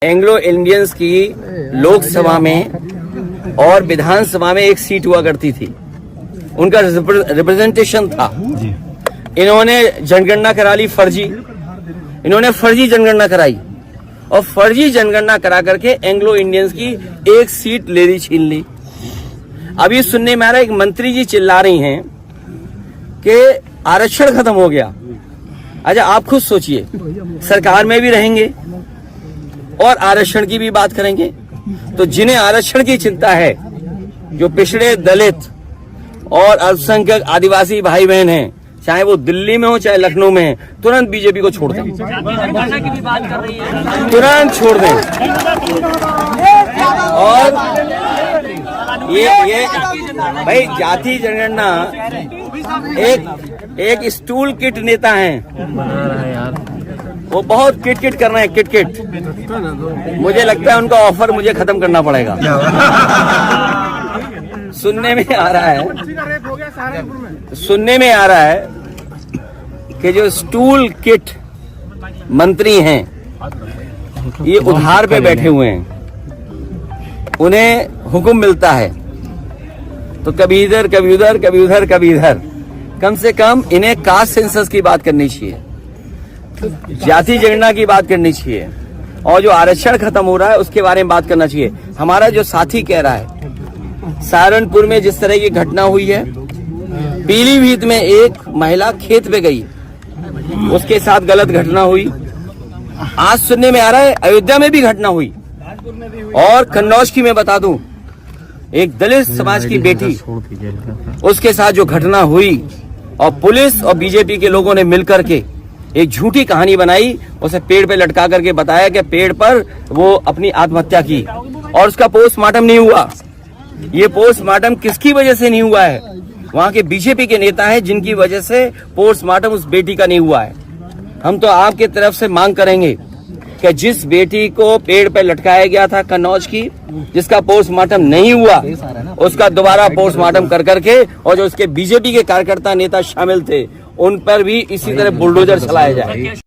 Anglo Indians की लोकसभा में और विधानसभा में एक सीट हुआ करती थी, उनका रिप्रेजेंटेशन था। इन्होंने जनगणना करा ली फर्जी, इन्होंने फर्जी जनगणना कराई और फर्जी जनगणना करा करके एंग्लो इंडियंस की एक सीट ले ली, छीन ली। अभी सुनने में आ रहा है एक मंत्री जी चिल्ला रही हैं कि आरक्षण खत्म हो गया। अच्छा, आप खुद सोचिए, सरकार में भी रहेंगे और आरक्षण की भी बात करेंगे, तो जिन्हें आरक्षण की चिंता है, जो पिछड़े दलित और अल्पसंख्यक आदिवासी भाई बहन हैं, चाहे वो दिल्ली में हो चाहे लखनऊ में है, तुरंत बीजेपी को छोड़ दें, तुरंत छोड़ दें। और ये भाई जाति जनगणना एक स्टूल किट नेता हैं, वो बहुत किट कर रहे हैं, किट। मुझे लगता है उनका ऑफर मुझे खत्म करना पड़ेगा। सुनने में आ रहा है कि जो स्टूल किट मंत्री हैं, ये उधार पे बैठे हुए हैं, उन्हें हुक्म मिलता है तो कभी इधर कभी उधर, कभी उधर कभी इधर। कम से कम इन्हें कास्ट सेंसस की बात करनी चाहिए, जाति जनगणना की बात करनी चाहिए, और जो आरक्षण खत्म हो रहा है उसके बारे में बात करना चाहिए। हमारा जो साथी कह रहा है, सहारनपुर में जिस तरह की घटना हुई है, पीलीभीत में एक महिला खेत पे गई, उसके साथ गलत घटना हुई। आज सुनने में आ रहा है अयोध्या में भी घटना हुई, और कन्नौज की मैं बता दूं, एक दलित समाज की बेटी, उसके साथ जो घटना हुई, और पुलिस और बीजेपी के लोगों ने मिलकर के एक झूठी कहानी बनाई, उसे पेड़ पे लटका करके बताया कि पेड़ पर वो अपनी आत्महत्या की, और उसका पोस्टमार्टम नहीं हुआ। ये पोस्टमार्टम किसकी वजह से नहीं हुआ है? वहां के बीजेपी के नेता हैं जिनकी वजह से पोस्टमार्टम उस बेटी का नहीं हुआ है। हम तो आपके तरफ से मांग करेंगे कि जिस बेटी को पेड़ पे लटकाया गया था कन्नौज की, जिसका पोस्टमार्टम नहीं हुआ, उसका दोबारा पोस्टमार्टम कर करके, और जो उसके बीजेपी के कार्यकर्ता नेता शामिल थे, उन पर भी इसी तरह बुलडोजर चलाया जाए।